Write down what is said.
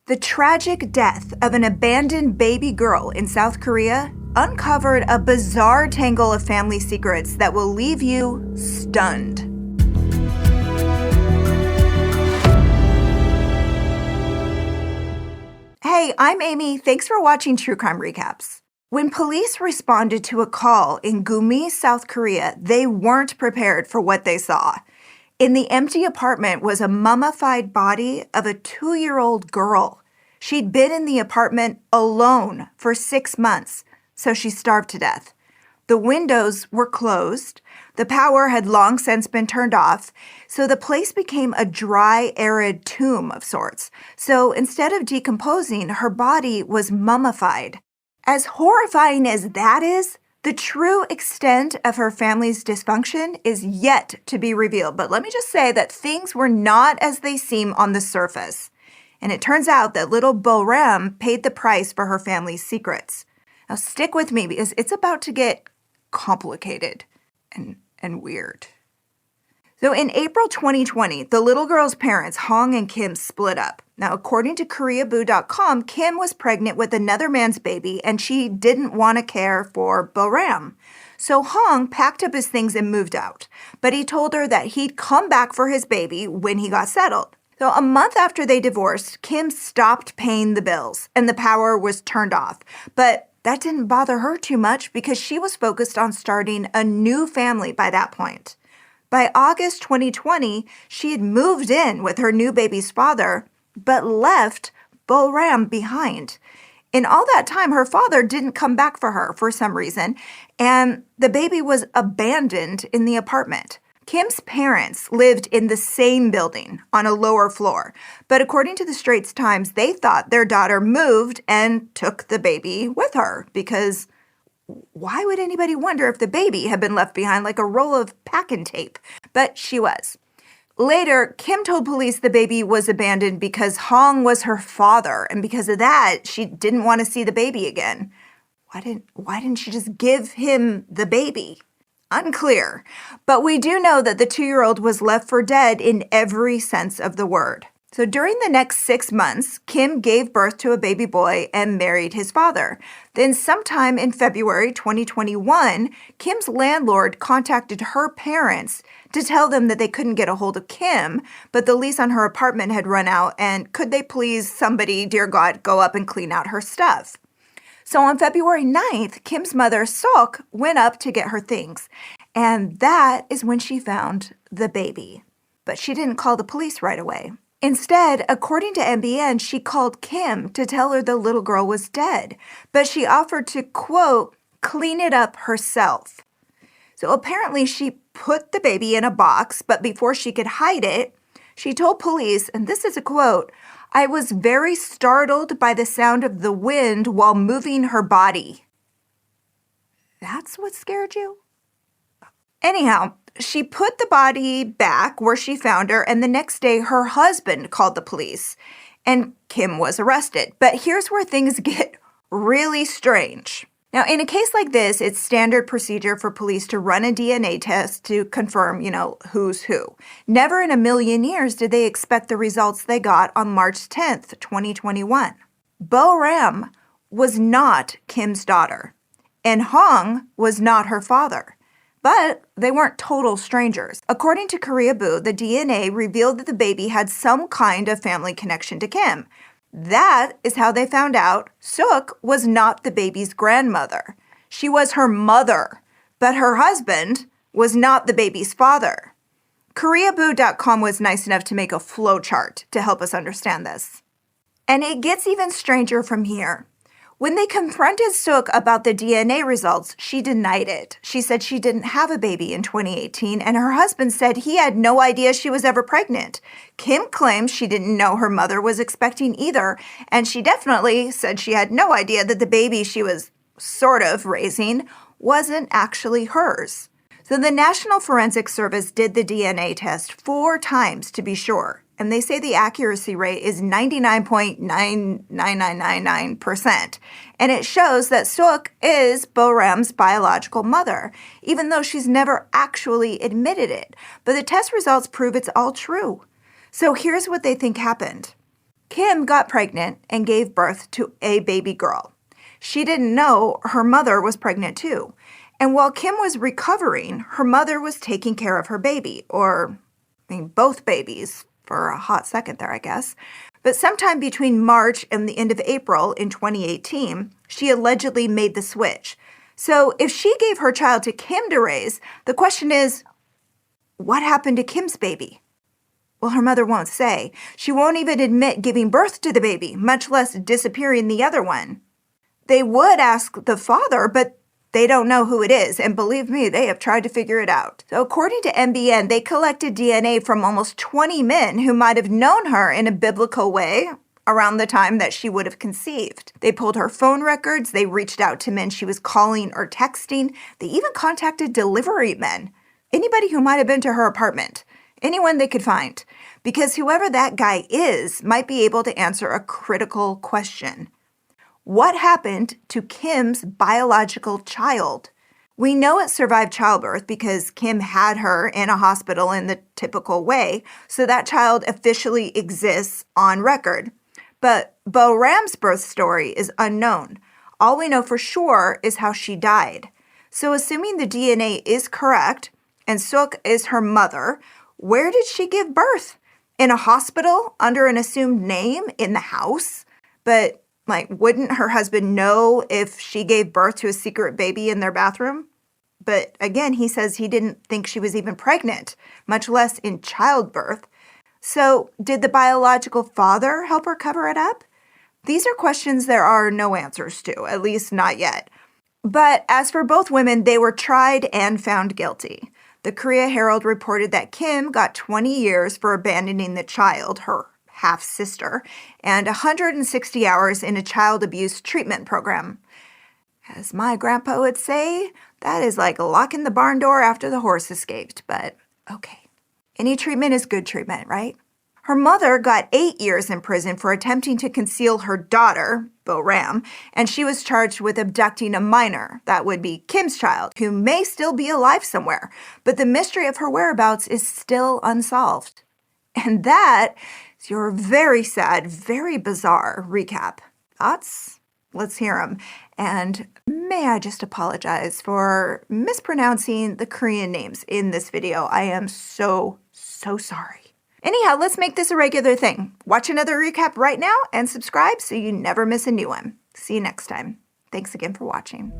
The tragic death of an abandoned baby girl in South Korea uncovered a bizarre tangle of family secrets that will leave you stunned. Hey, I'm Amy. Thanks for watching True Crime Recaps. When police responded to a call in Gumi, South Korea, they weren't prepared for what they saw. In the empty apartment was a mummified body of a 2-year-old girl. She'd been in the apartment alone for 6 months, so she starved to death. The windows were closed. The power had long since been turned off, so the place became a dry, arid tomb of sorts. So instead of decomposing, her body was mummified. As horrifying as that is, the true extent of her family's dysfunction is yet to be revealed. But let me just say that things were not as they seem on the surface. And it turns out that little Bo Ram paid the price for her family's secrets. Now stick with me because it's about to get complicated and weird. So in April 2020, the little girl's parents, Hong and Kim, split up. Now, according to KoreaBoo.com, Kim was pregnant with another man's baby and she didn't want to care for Bo Ram. So Hong packed up his things and moved out. But he told her that he'd come back for his baby when he got settled. So a month after they divorced, Kim stopped paying the bills and the power was turned off. But that didn't bother her too much because she was focused on starting a new family by that point. By August 2020, she had moved in with her new baby's father, but left Bo Ram behind. In all that time, her father didn't come back for her for some reason, and the baby was abandoned in the apartment. Kim's parents lived in the same building on a lower floor, but according to the Straits Times, they thought their daughter moved and took the baby with her because why would anybody wonder if the baby had been left behind like a roll of packing tape? But she was. Later, Kim told police the baby was abandoned because Hong was her father, and because of that, she didn't want to see the baby again. Why didn't she just give him the baby? Unclear, but we do know that the 2-year-old was left for dead in every sense of the word. So during the next 6 months, Kim gave birth to a baby boy and married his father. Then sometime in February 2021, Kim's landlord contacted her parents to tell them that they couldn't get a hold of Kim, but the lease on her apartment had run out and could they please somebody, dear God, go up and clean out her stuff. So on February 9th, Kim's mother, Sok, went up to get her things. And that is when she found the baby. But she didn't call the police right away. Instead, according to MBN, she called Kim to tell her the little girl was dead. But she offered to, quote, clean it up herself. So apparently she put the baby in a box, but before she could hide it, she told police, and this is a quote, I was very startled by the sound of the wind while moving her body. That's what scared you? Anyhow, she put the body back where she found her, and the next day her husband called the police, and Kim was arrested. But here's where things get really strange. Now, in a case like this, it's standard procedure for police to run a DNA test to confirm, who's who. Never in a million years did they expect the results they got on March 10th, 2021. Bo Ram was not Kim's daughter, and Hong was not her father. But they weren't total strangers. According to KoreaBoo, the DNA revealed that the baby had some kind of family connection to Kim. That is how they found out Suk was not the baby's grandmother. She was her mother, but her husband was not the baby's father. KoreaBoo.com was nice enough to make a flowchart to help us understand this. And it gets even stranger from here. When they confronted Suk about the DNA results, she denied it. She said she didn't have a baby in 2018, and her husband said he had no idea she was ever pregnant. Kim claims she didn't know her mother was expecting either, and she definitely said she had no idea that the baby she was sort of raising wasn't actually hers. So the National Forensic Service did the DNA test 4 times to be sure. And they say the accuracy rate is 99.99999%. And it shows that Suk is Bo Ram's biological mother, even though she's never actually admitted it. But the test results prove it's all true. So here's what they think happened. Kim got pregnant and gave birth to a baby girl. She didn't know her mother was pregnant too. And while Kim was recovering, her mother was taking care of her baby, both babies for a hot second there, I guess. But sometime between March and the end of April in 2018, she allegedly made the switch. So if she gave her child to Kim to raise, the question is, what happened to Kim's baby? Well, her mother won't say. She won't even admit giving birth to the baby, much less disappearing the other one. They would ask the father, but they don't know who it is, and believe me, they have tried to figure it out. So according to MBN, they collected DNA from almost 20 men who might have known her in a biblical way around the time that she would have conceived. They pulled her phone records, they reached out to men she was calling or texting, they even contacted delivery men, anybody who might have been to her apartment, anyone they could find, because whoever that guy is might be able to answer a critical question. What happened to Kim's biological child? We know it survived childbirth because Kim had her in a hospital in the typical way, so that child officially exists on record. But Bo Ram's birth story is unknown. All we know for sure is how she died. So assuming the DNA is correct, and Suk is her mother, where did she give birth? In a hospital? Under an assumed name? In the house? But wouldn't her husband know if she gave birth to a secret baby in their bathroom? But again, he says he didn't think she was even pregnant, much less in childbirth. So did the biological father help her cover it up? These are questions there are no answers to, at least not yet. But as for both women, they were tried and found guilty. The Korea Herald reported that Kim got 20 years for abandoning the child, her half-sister, and 160 hours in a child abuse treatment program. As my grandpa would say, that is like locking the barn door after the horse escaped, but okay. Any treatment is good treatment, right? Her mother got 8 years in prison for attempting to conceal her daughter, Bo Ram, and she was charged with abducting a minor, that would be Kim's child, who may still be alive somewhere, but the mystery of her whereabouts is still unsolved. And that is your very sad, very bizarre recap. Thoughts? Let's hear them. And may I just apologize for mispronouncing the Korean names in this video. I am so sorry. Anyhow, let's make this a regular thing. Watch another recap right now and subscribe so you never miss a new one. See you next time. Thanks again for watching.